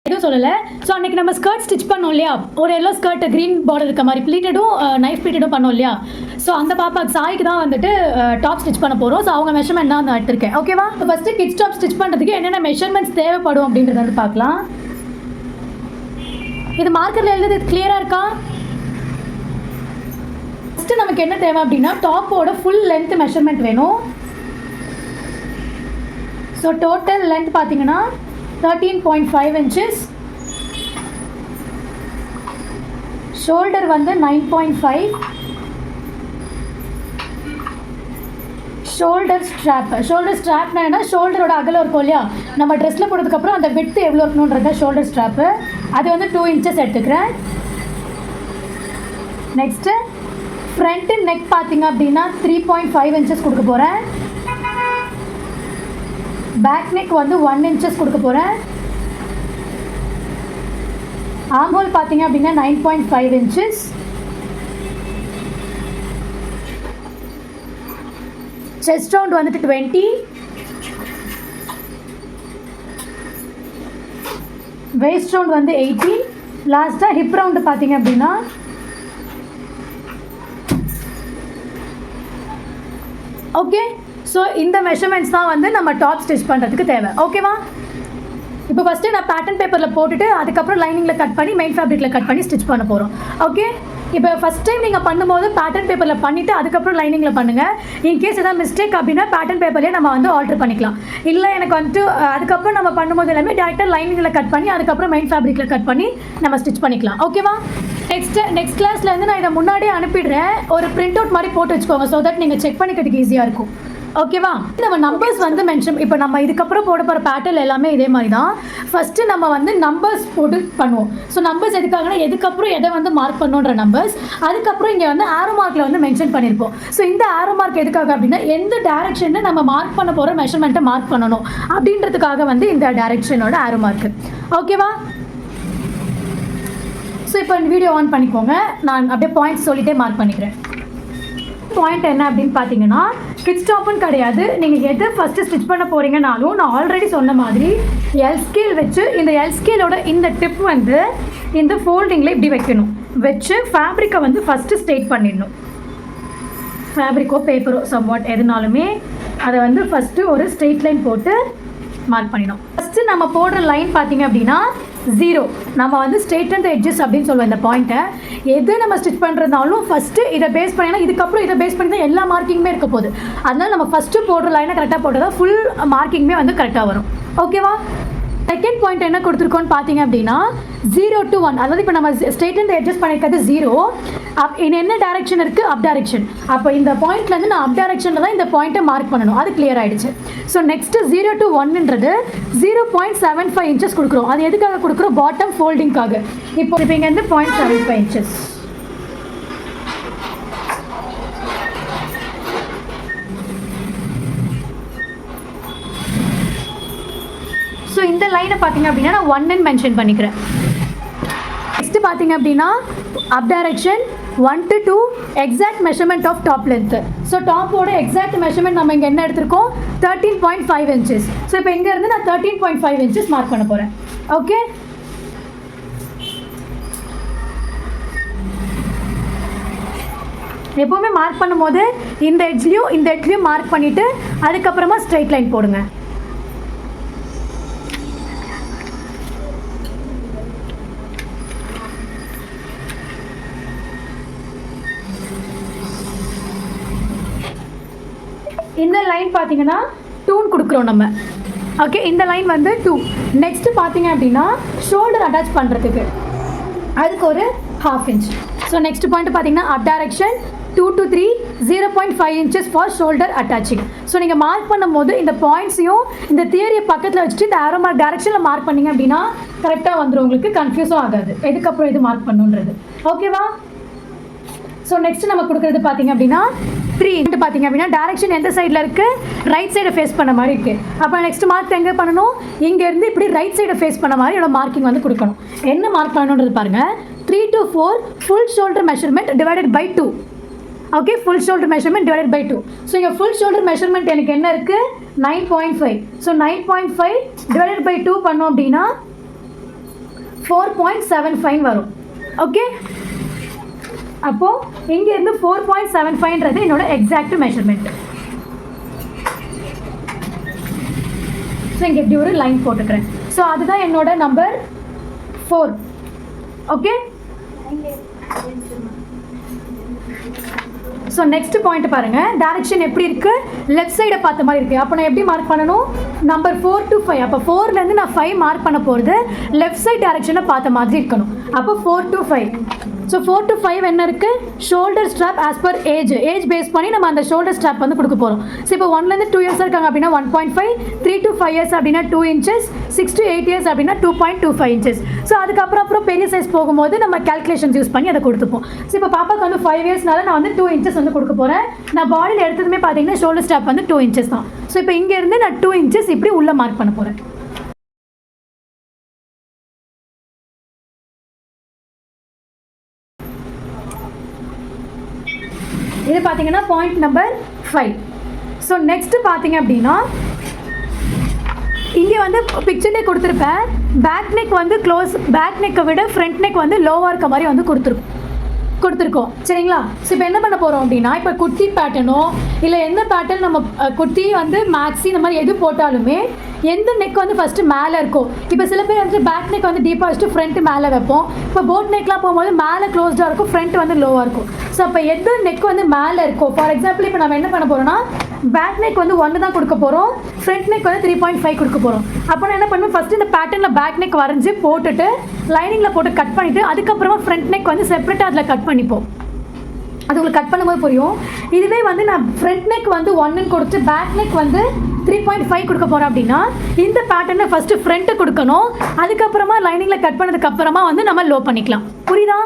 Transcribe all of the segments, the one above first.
எதுவும் சொல்லலை. ஸோ அன்றைக்கி நம்ம ஸ்கர்ட் ஸ்டிச் பண்ணோம் இல்லையா, ஒரு எல்லோ ஸ்கர்ட் க்ரீன் பார்டர் இருக்க மாதிரி ப்ளீட்டடும் நைஃப் ப்ளீட்டடும் பண்ணோம் இல்லையா. ஸோ அந்த பாப்பாக்கு சாய்க்கு தான் வந்துட்டு டாப் ஸ்டிச் பண்ண போகிறோம். ஸோ அவங்க மெஷர்மெண்ட் தான் நான் எடுத்திருக்கேன். ஓகேவா? இப்போ ஃபஸ்ட்டு கிட்ஸ் டாப் ஸ்டிச் பண்ணுறதுக்கு என்னென்ன மெஷர்மெண்ட்ஸ் தேவைப்படும் அப்படின்றத வந்து பார்க்கலாம். இது மார்க்கரில் எழுதுறது இது கிளியராக இருக்கா? ஃபஸ்ட்டு நமக்கு என்ன தேவை அப்படின்னா டாப்போட ஃபுல் லென்த் மெஷர்மெண்ட் வேணும். ஸோ டோட்டல் லென்த் பார்த்தீங்கன்னா 13.5 inches, ஷோல்டர் வந்து 9.5, ஷோல்டர் ஸ்ட்ராப்னா என்ன, ஷோல்டரோட அகலம் இருக்கும் இல்லையா, நம்ம ட்ரெஸ்ஸில் போடுறதுக்கப்புறம் அந்த விட்த் எவ்வளோ இருக்கணுன்றது ஷோல்டர் ஸ்ட்ராப்பு, அது வந்து 2 inches எடுத்துக்கிறேன். நெக்ஸ்ட்டு ஃப்ரண்ட்டு நெக் பார்த்தீங்க அப்படின்னா 3.5 inches கொடுக்க போகிறேன். பேக் நெக் வந்து 1 inches கொடுக்க போகிறேன். ஆர்ம் ஹோல் பார்த்தீங்க அப்படின்னா 9.5 inches. செஸ்ட் ரவுண்ட் வந்துட்டு 20. வேஸ்ட் ரவுண்ட் வந்து 18. லாஸ்ட்டாக ஹிப் ரவுண்டு பார்த்தீங்க அப்படின்னா ஓகே. ஸோ இந்த மெஷர்மெண்ட்ஸ் தான் வந்து நம்ம டாப் ஸ்டிச் பண்ணுறதுக்கு தேவை. ஓகேவா? இப்போ ஃபஸ்ட்டு நான் பேட்டர்ன் பேப்பரில் போட்டுட்டு அதுக்கப்புறம் லைனிங்கில் கட் பண்ணி மெயின் ஃபேப்ரிக்கில் கட் பண்ணி ஸ்டிச் பண்ண போகிறோம். ஓகே. இப்போ ஃபஸ்ட் டைம் நீங்கள் பண்ணும்போது பேட்டர்ன் பேப்பரில் பண்ணிவிட்டு அதுக்கப்புறம் லைனிங்கில் பண்ணுங்கள். இன்கேஸ் எதாவது மிஸ்டேக் அப்படின்னா பேட்டர்ன் பேப்பர்லேயே நம்ம வந்து ஆல்ட்ரு பண்ணிக்கலாம். இல்லை எனக்கு வந்துட்டு அதுக்கப்புறம் நம்ம பண்ணும்போது எல்லாமே டேரெக்டாக லைனிங்கில் கட் பண்ணி அதுக்கப்புறம் மெயின் ஃபேப்ரிக்கில் கட் பண்ணி நம்ம ஸ்டிச் பண்ணிக்கலாம். ஓகேவா? நெக்ஸ்ட் கிளாஸில் வந்து நான் இதை முன்னாடியே அனுப்பிடுறேன். ஒரு பிரிண்ட் அவுட் மாதிரி போட்டு வச்சுக்கோங்க. ஸோ தட் நீங்கள் செக் பண்ணிக்கிறதுக்கு ஈஸியாக இருக்கும். ஓகேவா? நம்ம நம்பர்ஸ் வந்து மென்ஷன் இப்போ நம்ம இதுக்கப்புறம் போட போகிற பேட்டர்ன் எல்லாமே இதே மாதிரி தான். ஃபஸ்ட்டு நம்ம வந்து நம்பர்ஸ் போட்டு பண்ணுவோம். ஸோ நம்பர்ஸ் எதுக்காகனா எதுக்கப்புறம் எதை வந்து மார்க் பண்ணுன்ற நம்பர்ஸ். அதுக்கப்புறம் இங்கே வந்து ஆரோ மார்க்கில் வந்து மென்ஷன் பண்ணியிருப்போம். ஸோ இந்த ஆரோ மார்க் எதுக்காக அப்படின்னா எந்த டேரெக்ஷனில் நம்ம மார்க் பண்ண போகிற மெஷர்மெண்ட்டை மார்க் பண்ணணும் அப்படின்றதுக்காக வந்து இந்த டேரெக்ஷனோட ஆரோ மார்க்கு. ஓகேவா? ஸோ இப்போ வீடியோ ஆன் பண்ணிக்கோங்க. நான் அப்படியே பாயிண்ட்ஸ் சொல்லிகிட்டே மார்க் பண்ணிக்கிறேன். பாயிண்ட் என்ன அப்படின்னு பார்த்தீங்கன்னா கிட்ஸ் டாப்புன்னு கிடையாது. நீங்கள் எது ஃபஸ்ட்டு ஸ்டிச் பண்ண போகிறீங்கனாலும் நான் ஆல்ரெடி சொன்ன மாதிரி எல் ஸ்கேல் வச்சு இந்த எல் ஸ்கேலோட இந்த டிப் வந்து இந்த ஃபோல்டிங்கில் இப்படி வைக்கணும். வச்சு ஃபேப்ரிக்கை வந்து ஃபஸ்ட்டு ஸ்ட்ரெயிட் பண்ணிடணும். ஃபேப்ரிக்கோ பேப்பரோ சம்வாட் எதுனாலுமே அதை வந்து ஃபஸ்ட்டு ஒரு ஸ்ட்ரெயிட் லைன் போட்டு மார்க் பண்ணிடணும். ஃபஸ்ட்டு நம்ம போடுற லைன் பார்த்தீங்க அப்படின்னா 0. நம்ம வந்து ஸ்ட்ரெயிட் அண்ட் எட்ஜஸ் அப்படின்னு சொல்லுவோம். இந்த பாயிண்ட்டை எது நம்ம ஸ்டிச் பண்ணுறதுனாலும் ஃபஸ்ட்டு இதை பேஸ் பண்ணினா இதுக்கப்புறம் இதை பேஸ் பண்ணி தான் எல்லா மார்க்கிங்குமே இருக்க போகுது. அதனால் நம்ம ஃபஸ்ட்டு போடுற லைனை கரெக்டாக போட்டதா ஃபுல் மார்க்கிங்குமே வந்து கரெக்டாக வரும். ஓகேவா? செகண்ட் பாயிண்ட் என்ன கொடுத்துருக்கோன்னு பார்த்தீங்க அப்படின்னா 0 to 1. அதாவது இப்போ நம்ம ஸ்ட்ரெயிட் அண்ட் எட்ஜஸ் பண்ணியிருக்கிறது 0. என்ன டேரெக்ஷன் இருக்குது? அப் டேரெக்ஷன். அப்போ இந்த பாயிண்ட்லேருந்து நான் அப் டேரெக்ஷனில் தான் இந்த பாயிண்ட்டை மார்க் பண்ணணும். அது கிளியர் ஆகிடுச்சு. ஸோ நெக்ஸ்ட்டு 0 to 1ன்றது 0.75 inches கொடுக்குறோம். அது எதுக்காக கொடுக்குறோம்? பாட்டம் ஃபோல்டிங்காக. இப்போ இங்கே வந்து 0.75 inches. ஸோ இந்த லைனை பார்த்தீங்க அப்படின்னா நான் 1 மென்ஷன் பண்ணிக்கிறேன். நெக்ஸ்ட்டு பார்த்தீங்க அப்படின்னா up direction 1 to 2 exact measurement of top length. So டாப்போட எக்ஸாக்ட் மெஷர்மெண்ட் நம்ம இங்கே என்ன எடுத்திருக்கோம்? 13.5 inches. ஸோ இப்போ இங்கேருந்து நான் 13.5 inches மார்க் பண்ண போகிறேன். ஓகே. எப்போவுமே மார்க் பண்ணும்போது இந்த எட்ஜ்லேயும் மார்க் பண்ணிவிட்டு அதுக்கப்புறமா ஸ்ட்ரெயிட் லைன் போடுங்க. இந்த லைன் பார்த்தீங்கன்னா 2 கொடுக்குறோம் நம்ம. ஓகே. இந்த லைன் வந்து 2. நெக்ஸ்ட்டு பார்த்தீங்க அப்படின்னா ஷோல்டர் அட்டாச் பண்ணுறதுக்கு அதுக்கு ஒரு 1/2 inch. ஸோ நெக்ஸ்ட் பாயிண்ட் பார்த்தீங்கன்னா up direction 2 to 3 0.5 inches for shoulder attaching. So நீங்கள் மார்க் பண்ணும்போது இந்த பாயிண்ட்ஸையும் இந்த தியரியை பக்கத்தில் வச்சுட்டு இந்த ஆரோ மார்க் டேரெக்ஷனில் மார்க் பண்ணிங்க அப்படின்னா கரெக்டாக வந்துடும். உங்களுக்கு கன்ஃபியூஸும் ஆகாது எதுக்கப்புறம் இது மார்க் பண்ணுன்றது. ஓகேவா? ஸோ நெக்ஸ்ட் நம்ம கொடுக்குறது பார்த்தீங்க அப்படின்னா 3 பார்த்தீங்க அப்படின்னா டேரெக்ஷன் எந்த சைடில் இருக்குது? ரைட் சைடை ஃபேஸ் பண்ண மாதிரி இருக்குது. அப்போ நெக்ஸ்ட் மார்க் எங்கே பண்ணணும்? இங்கேருந்து இப்படி ரைட் சைடை ஃபேஸ் பண்ண மாதிரி என்னோட மார்க்கிங் வந்து கொடுக்கணும். என்ன மார்க் பண்ணணுன்றது பாருங்கள். 3 to 4 full shoulder measurement divided by 2. Okay, full shoulder measurement divided by 2. So இங்கே ஃபுல் ஷோல்டர் மெஷர்மெண்ட் எனக்கு என்ன இருக்குது? 9.5. ஸோ 9.5 டிவைடட் பை 2 பண்ணோம் அப்படின்னா 4.75 வரும். ஓகே, அப்போது இங்கேருந்து 4.75ன்றது என்னோட எக்ஸாக்ட் மெஷர்மெண்ட். ஸோ இங்கே இப்படி ஒரு லைன் போட்டுக்கிறேன். ஸோ அதுதான் என்னோட number 4. Okay, so next point பாருங்கள். டைரக்ஷன் எப்படி இருக்குது? லெஃப்ட் சைடை பார்த்த மாதிரி இருக்குது. அப்போ நான் எப்படி மார்க் பண்ணணும்? Number 4 to 5. அப்போ 4லேருந்து நான் 5 மார்க் பண்ண போகிறது லெஃப்ட் சைட் டைரக்ஷனை பார்த்த மாதிரி இருக்கணும். அப்போ 4 to 5. ஸோ 4 to 5 என்ன இருக்குது? Shoulder strap as per age base பண்ணி நம்ம அந்த ஷோல்டர் ஸ்ட்ராப் வந்து கொடுக்க போகிறோம். ஸோ இப்போ 1லேருந்து 2 இயர்ஸ் இருக்காங்க அப்படின்னா 1.5, 3 to 5 இயர்ஸ் அப்படின்னா 2 inches, 6 to 8 இயர்ஸ் அப்படின்னா 2.25 inches. ஸோ அதுக்கப்புறம் பெரிய சைஸ் போகும்போது நம்ம கேல்குலேஷன்ஸ் யூஸ் பண்ணி அதை கொடுத்துப்போம். ஸோ இப்போ பாப்பாக்கு வந்து 5 இயர்ஸ்னால நான் வந்து 2 inches வந்து கொடுக்க போகிறேன். நான் பாடியில் எடுத்ததுமே பார்த்தீங்கன்னா ஷோல்டர் ஸ்ட்ராப் வந்து 2 inches தான். ஸோ இப்போ இங்கேருந்து நான் 2 inches இப்படி உள்ளே மார்க் பண்ண போகிறேன். இது பார்த்தீங்கன்னா பாயிண்ட் நம்பர் 5. ஸோ நெக்ஸ்ட்டு பார்த்தீங்க அப்படின்னா இங்கே வந்து பிக்சர்லேயே கொடுத்துருப்பேன். பேக் நெக் வந்து பேக் நெக்கை விட ஃப்ரண்ட் நெக் வந்து லோவாக இருக்க மாதிரி வந்து கொடுத்துருக்கோம். சரிங்களா? ஸோ இப்போ என்ன பண்ண போகிறோம் அப்படின்னா, இப்போ குர்த்தி பேட்டர்னோ இல்லை எந்த பேட்டர்ன் நம்ம குர்த்தி வந்து மேக்ஸி இந்த மாதிரி எது போட்டாலுமே எந்த நெக் வந்து ஃபஸ்ட்டு மேலே இருக்கும். இப்போ சில பேர் வந்து பேக் நெக் வந்து டீப்பாக வச்சுட்டு ஃப்ரண்ட் மேலே வைப்போம். இப்போ போட் நெக்லாம் போகும்போது மேலே க்ளோஸ்டாக இருக்கும், ஃப்ரண்ட் வந்து லோவாக இருக்கும். ஸோ அப்போ எந்த நெக் வந்து மேலே இருக்கும், ஃபார் எக்ஸாம்பிள் இப்போ நம்ம என்ன பண்ண போகிறோம்னா பேக் நெக் வந்து 1 தான் கொடுக்க போகிறோம், ஃப்ரண்ட் நெக் வந்து 3.5 கொடுக்க போகிறோம். அப்போ நான் என்ன பண்ணுவேன், ஃபஸ்ட்டு இந்த பேட்டர்னில் பேக் நெக் வரைஞ்சி போட்டுட்டு லைனிங்கில் போட்டு கட் பண்ணிவிட்டு அதுக்கப்புறமா ஃப்ரண்ட் நெக் வந்து செப்பரேட்டாக அதில் கட் பண்ணிப்போம். அது உங்களுக்கு கட் பண்ணும்போது புரியும். இதுவே வந்து நான் ஃப்ரண்ட் நெக் வந்து 1ன்னு கொடுத்து பேக் நெக் வந்து 3.5 கொடுக்க போகிறேன் அப்படின்னா இந்த பேட்டர்னை ஃபஸ்ட்டு ஃப்ரண்ட்டு கொடுக்கணும், அதுக்கப்புறமா லைனிங்கில் கட் பண்ணதுக்கப்புறமா வந்து நம்ம லோ பண்ணிக்கலாம். புரியுதா?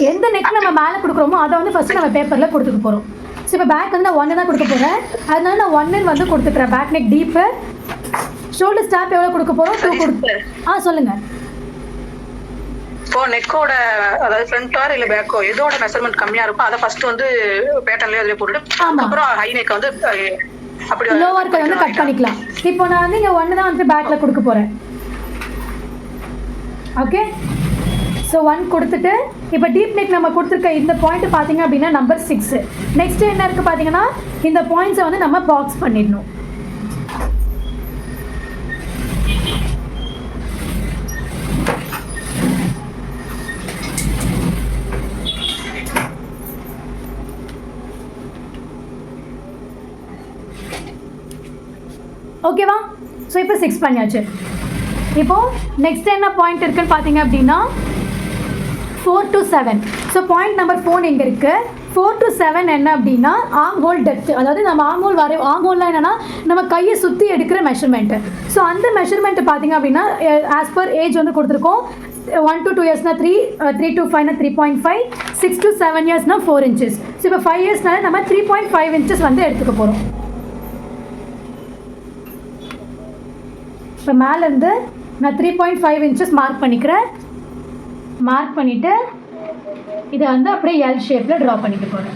எந்த நெக் நம்ம மேலே கொடுக்குறோமோ அதை வந்து ஃபஸ்ட்டு நம்ம பேப்பரில் கொடுத்துக்க போகிறோம். ஸோ இப்போ பேக் வந்து நான் 1 தான் கொடுக்க போகிறேன், அதனால நான் 1 வந்து கொடுத்துக்கிறேன். பேக் நெக் டீப்பு. ஷோல்டர் ஸ்டாப் எவ்வளோ கொடுக்க போகிறோம்? 2 கொடுத்து சொல்லுங்கள். ஸோ நெக்கோட அதாவது ஃப்ரண்ட் ஆர் இல்லை பேக்கோ எதோட மெஷர்மெண்ட் கம்மியாக இருக்கும் அதை ஃபர்ஸ்ட் வந்து பேட்டர்ன்லேயே அதில் போட்டுட்டு அப்புறம் ஹை நெக் வந்து அப்படி லோவாக இருக்கிறத வந்து கட் பண்ணிக்கலாம். இப்போ நான் வந்து இங்கே 1 தான் வந்து பேக்கில் கொடுக்க போகிறேன். ஓகே, ஸோ 1 கொடுத்துட்டு இப்போ டீப் நெக் நம்ம கொடுத்துருக்க இந்த பாயிண்ட் பார்த்தீங்க அப்படின்னா நம்பர் 6. நெக்ஸ்ட் என்ன இருக்குது பார்த்தீங்கன்னா இந்த பாயிண்ட்ஸை வந்து நம்ம பாக்ஸ் பண்ணிடணும். ஓகேவா? ஸோ இப்போ 6 பண்ணியாச்சு. இப்போது நெக்ஸ்ட் என்ன பாயிண்ட் இருக்குன்னு பார்த்தீங்க அப்படின்னா 4 to 7. ஸோ பாயிண்ட் நம்பர் 4 இங்கே இருக்குது. 4 to 7 என்ன அப்படின்னா ஆர்ம் ஹோல் டெப்த். அதாவது நம்ம ஆர்ம் ஹோல்லாம் என்னென்னா நம்ம கையை சுற்றி எடுக்கிற மெஷர்மெண்ட்டு. ஸோ அந்த மெஷர்மெண்ட்டு பார்த்தீங்க அப்படின்னா ஆஸ் பர் ஏஜ் வந்து கொடுத்துருக்கோம். 1 to 2 இயர்ஸ்னால் 3, 3 to 5 3.5, 6 to 7 இயர்ஸ்னால் 4 inches. So இப்போ 5 இயர்ஸ்னால நம்ம 3.5 inches வந்து எடுத்துக்க போகிறோம். இப்போ மேலேருந்து நான் 3.5 inches மார்க் பண்ணிக்கிறேன். மார்க் பண்ணிவிட்டு இதை வந்து அப்படியே எல் ஷேப்பில் ட்ரா பண்ணிக்க போகிறேன்.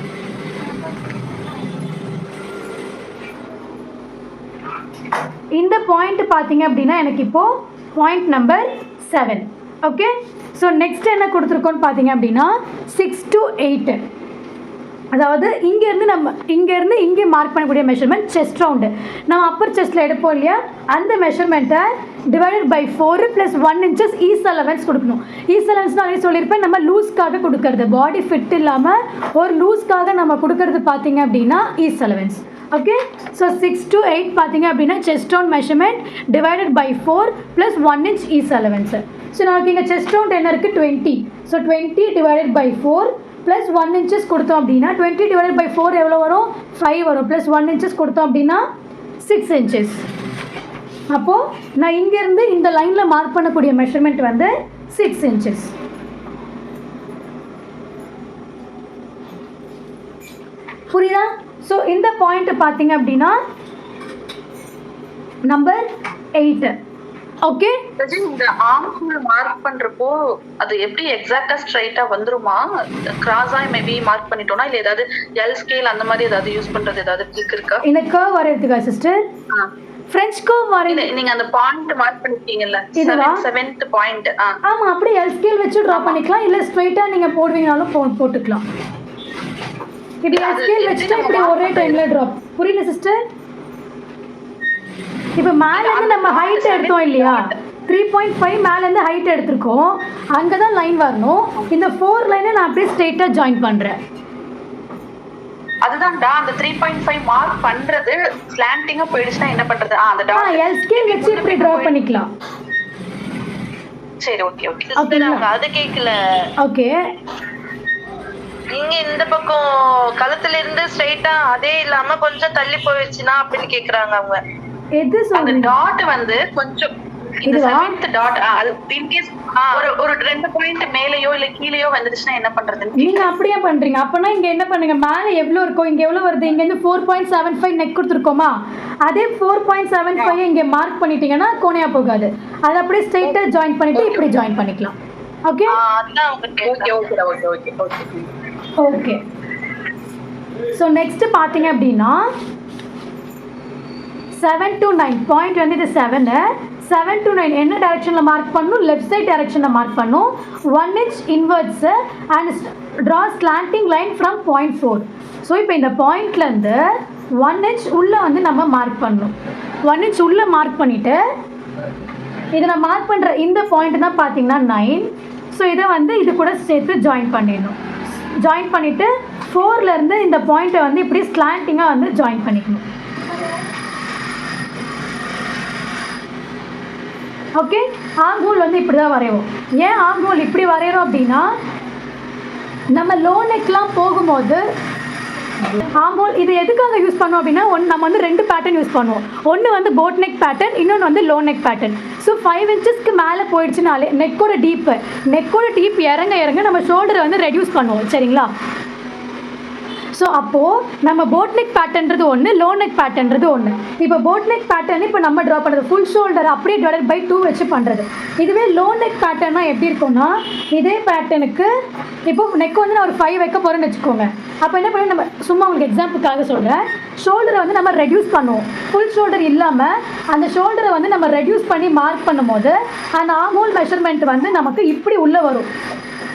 இந்த பாயிண்ட் பார்த்தீங்க அப்படின்னா எனக்கு இப்போது point number 7. Okay, so next என்ன கொடுத்துருக்கோன்னு பார்த்தீங்க அப்படின்னா 6 to 8. அதாவது இங்கேருந்து இங்கே மார்க் பண்ணக்கூடிய மெஷர்மெண்ட் செஸ்ட் ரவுண்டு. நம்ம அப்பர் செஸ்ட்டில் எடுப்போம் இல்லையா, அந்த மெஷர்மெண்ட்டை divided by 4 + 1 inches ease allowance கொடுக்கணும். ஈஸ் அலவன்ஸ்னால் அதே சொல்லியிருப்பேன், நம்ம லூஸ்க்காக கொடுக்கறது, பாடி ஃபிட் இல்லாமல் ஒரு லூஸ்க்காக நம்ம கொடுக்கறது பார்த்தீங்க அப்படின்னா is allowance. Okay, so 6 to 8 பார்த்தீங்க அப்படின்னா chest round measurement divided by 4 + 1 inch is allowance. So நமக்கு இங்கே செஸ்ட் ரவுண்ட் என்ன இருக்குது 20. ஸோ 20 டிவைடட் பை 4 + 1 inches கொடுத்தோம் அப்படின்னா 20 divided by 4 எவ்வளோ வரும்? 5 வரும். + 1 inches கொடுத்தோம் அப்படின்னா 6 inches. அப்போது நான் இங்கேருந்து இந்த லைனில் மார்க் பண்ணக்கூடிய மெஷர்மெண்ட் வந்து 6 inches. புரியுதா? ஸோ இந்த பாயிண்ட் பார்த்தீங்க அப்படின்னா நம்பர் 8. ஓகே, இந்த ஆர்ம் ஹோல் மார்க் பண்றப்போ அது எப்படி எக்ஸாக்ட்டா ஸ்ட்ரைட்டா வந்துருமா? கிராஸா மேபி மார்க் பண்ணிட்டோம்னா இல்ல ஏதாவது எல் ஸ்கேல் அந்த மாதிரி ஏதாவது யூஸ் பண்றது ஏதாவது ட்ரிக் இருக்கா? இந்த கர்வ் வரையறதுக்கா சிஸ்டர்? ஃப்ரெஞ்ச் கர்வ் வரைய நீங்க அந்த பாயிண்ட் மார்க் பண்ணிருக்கீங்கல்ல, இதுவா? 7th point. ஆமா, அப்படியே எல் ஸ்கேல் வச்சு டிரா பண்ணிக்கலாம், இல்ல ஸ்ட்ரைட்டா நீங்க போடுவீங்கனாலும் போட்டுக்கலாம். இப்படி எல் ஸ்கேல் வச்சுட்டு இப்படி ஒரே டைம்ல டிராப். புரியல சிஸ்டர்? இப்போ மேல இருந்து நம்ம ஹைட் எடுத்தோம் இல்லையா, 3.5 மேல இருந்து ஹைட் எடுத்திருக்கோம், அங்கதான் லைன் வரணும். இந்த 4 லைனை நான் அப்படியே ஸ்ட்ரைட்டா ஜாயின் பண்றேன். அதுதான்டா அந்த 3.5 மார்க் பண்றது ஸ்லாண்டிங்கா போயிடுச்சுனா என்ன பண்றது? அந்த டாட் எல் ஸ்கேல் வச்சு இப்படி டிரா பண்ணிக்கலாம். சரி, ஓகே ஓகே. அவங்க அது கேக்கல. ஓகே, நீங்க இந்த பக்கம் கழுத்துல இருந்து ஸ்ட்ரைட்டா அதே இல்லாம கொஞ்சம் தள்ளி போயிடுச்சுனா அப்படின்னு கேக்குறாங்க அவங்க. எது அந்த சொல்றீங்க? டாட் வந்து கொஞ்சம் இந்த இதுவா? 7th டாட் அது இன் கேஸ் ஒரு 2 பாயிண்ட் மேலயோ இல்ல கீழயோ வந்துடுச்சுனா என்ன பண்றது? நீங்க அப்படியே பண்றீங்க. அப்பனா இங்க என்ன பண்ணுங்க, மேல எவ்வளவு இருக்கோ இங்க எவ்வளவு வருது, இங்க இருந்து 4.75 நெக் கொடுத்துருக்கோமா, அதே 4.75 இங்க மார்க் பண்ணிட்டீங்கன்னா கோணையா போகாது. அதை அப்படியே ஸ்ட்ரைட்டா ஜாயின் பண்ணிட்டு இப்படி ஜாயின் பண்ணிக்கலாம். ஓகே அதான் அவங்க okay okay okay okay okay. Okay. So next பார்த்தீங்க அப்படின்னா 7 to 9 பாயிண்ட் வந்து இது 7 to 9 என்ன டைரக்ஷனில் மார்க் பண்ணணும், லெஃப்ட் சைட் டைரக்ஷனில் மார்க் பண்ணணும். 1 inch inwards and draw slanting line from point 4. So இப்போ இந்த பாயிண்ட்லேருந்து 1 inch உள்ளே வந்து நம்ம மார்க் பண்ணணும். 1 inch உள்ளே மார்க் பண்ணிவிட்டு இதை நான் மார்க் பண்ணுற இந்த பாயிண்ட் தான் பார்த்தீங்கன்னா 9. ஸோ இதை வந்து இது கூட சேர்த்து ஜாயின் பண்ணிடணும். ஜாயின் பண்ணிவிட்டு 4லேருந்து இந்த பாயிண்ட்டை வந்து இப்படி ஸ்லாண்டிங்காக வந்து ஜாயின் பண்ணிக்கணும். ஓகே, ஆர்ம் ஹோல் வந்து இப்படி தான் வரைவோம். ஏன் ஆர்ம் ஹோல் இப்படி வரைகிறோம் அப்படின்னா, நம்ம லோ நெக்லாம் போகும்போது ஆர்ம் ஹோல் இது எதுக்காக யூஸ் பண்ணுவோம் அப்படின்னா, நம்ம வந்து 2 பேட்டர்ன் யூஸ் பண்ணுவோம். ஒன்று வந்து போட் நெக் பேட்டர்ன், இன்னொன்று வந்து லோ நெக் பேட்டர்ன். ஸோ 5 inchesக்கு மேலே போயிடுச்சுனாலே நெக்கோட டீப் இறங்க இறங்க நம்ம ஷோல்டரை வந்து ரெடியூஸ் பண்ணுவோம். சரிங்களா? ஸோ அப்போது நம்ம போட் நெக் பேட்டர்ன்றது ஒன்று, லோ நெக் பேட்டர்ன்றது ஒன்று. இப்போ போட் நெக் பேட்டர்ன் இப்போ நம்ம ட்ரா பண்ணுறது ஃபுல் ஷோல்டர் அப்படியே டிவைடட் பை 2 வச்சு பண்ணுறது. இதுவே லோ நெக் பேட்டர்னா எப்படி இருக்கும்னா, இதே பேட்டர்னுக்கு இப்போ நெக் வந்து நான் ஒரு 5 வைக்க போகிறேன்னு வச்சுக்கோங்க. அப்போ என்ன பண்ணி நம்ம சும்மா உங்களுக்கு எக்ஸாம்பிளுக்காக சொல்கிறேன், ஷோல்டரை வந்து நம்ம ரெடியூஸ் பண்ணுவோம். ஃபுல் ஷோல்டர் இல்லாமல் அந்த ஷோல்டரை வந்து நம்ம ரெடியூஸ் பண்ணி மார்க் பண்ணும்போது அந்த ஆர்ம் ஹோல் மெஷர்மெண்ட் வந்து நமக்கு இப்படி உள்ளே வரும்.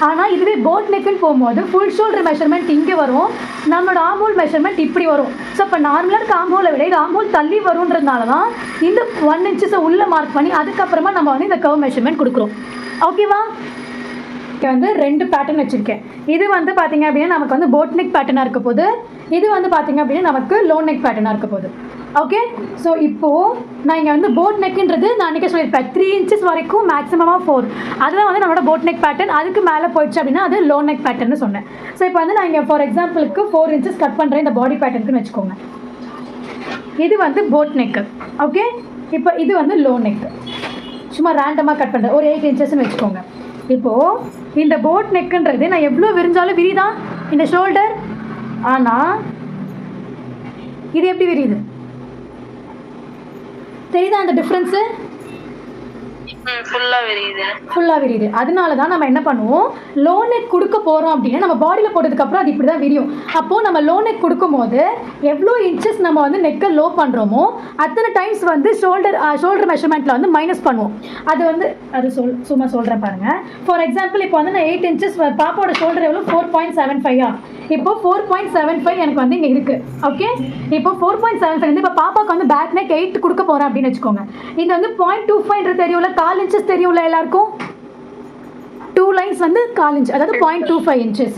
ஆனால் இதுவே போட் நெக்குன்னு போகும்போது ஃபுல் ஷோல்டர் மெஷர்மெண்ட் இங்கே வரும், நம்மளோட ஆர்ம் ஹோல் மெஷர்மெண்ட் இப்படி வரும். ஸோ இப்போ நார்மலாக இருக்க ஆர்ம் ஹோலை விட இது ஆர்ம் ஹோல் தள்ளி வரும்ன்றதுனால தான் இந்த 1 inches உள்ளே மார்க் பண்ணி அதுக்கப்புறமா நம்ம வந்து இந்த கர்வ் மெஷர்மெண்ட் கொடுக்குறோம். ஓகேவா? இங்கே வந்து 2 பேட்டர்ன் வச்சுருக்கேன். இது வந்து பார்த்தீங்க அப்படின்னா நமக்கு வந்து போட் நெக் பேட்டர்னாக இருக்க போது, இது வந்து பார்த்தீங்க அப்படின்னா நமக்கு லோ நெக் பேட்டர்னாக இருக்க போகுது. ஓகே, ஸோ இப்போது நான் இங்கே வந்து போட் நெக்குன்றது நான் அன்றைக்கே சொல்லியிருப்பேன் 3 inches வரைக்கும் மேக்ஸிமமாக 4, அதுதான் வந்து நம்மளோட போட் நெக் பேட்டர்ன். அதுக்கு மேலே போயிடுச்சு அப்படின்னா அது லோ நெக் பேட்டர்னு சொன்னேன். ஸோ இப்போ வந்து நான் இங்கே ஃபார் எக்ஸாம்பிளுக்கு 4 inches கட் பண்ணுறேன் இந்த பாடி பேட்டர்னுக்குன்னு வச்சுக்கோங்க. இது வந்து போட் நெக்கு. ஓகே, இப்போ இது வந்து லோ நெக்கு. சும்மா ரேண்டமாக கட் பண்ணுறேன், ஒரு 8 inchesன்னு வச்சுக்கோங்க. இப்போது இந்த போட் நெக்குன்றது நான் எவ்வளோ விரிஞ்சாலும் விரிதான் இந்த ஷோல்டர், ஆனால் இது எப்படி விரியுது தெரியுதா அந்த டிஃப்ரென்ஸு? ஃபுல்லாக விரியுது. அதனால தான் நம்ம என்ன பண்ணுவோம், லோ நெக் கொடுக்க போகிறோம் அப்படின்னா நம்ம பாடியில் போட்டதுக்கப்புறம் அது இப்படி தான் விரியும். அப்போது நம்ம லோ நெக் கொடுக்கும்போது எவ்வளோ இன்ச்சஸ் நம்ம வந்து நெக்கை லோ பண்ணுறோமோ அத்தனை டைம்ஸ் வந்து ஷோல்டர் மெஷர்மெண்ட்டில் வந்து மைனஸ் பண்ணுவோம். அது வந்து சும்மா சொல்கிறேன் பாருங்கள். ஃபார் எக்ஸாம்பிள் இப்போ வந்து நான் 8 inches, பாப்பாவோட ஷோல்டர் எவ்வளோ 4.75 இப்போ 4.75 எனக்கு வந்து இங்கே இருக்குது. ஓகே, இப்போ 4.75 வந்து இப்போ பாப்பாவுக்கு வந்து பேக் நெக் 8 கொடுக்க போகிறேன் அப்படின்னு வச்சுக்கோங்க. இது வந்து 0.25 தெரியும்ல, 4 inches தெரியும்ல எல்லாருக்கும். 2 lines வந்து 4 inch, அதாவது 0.25 inches.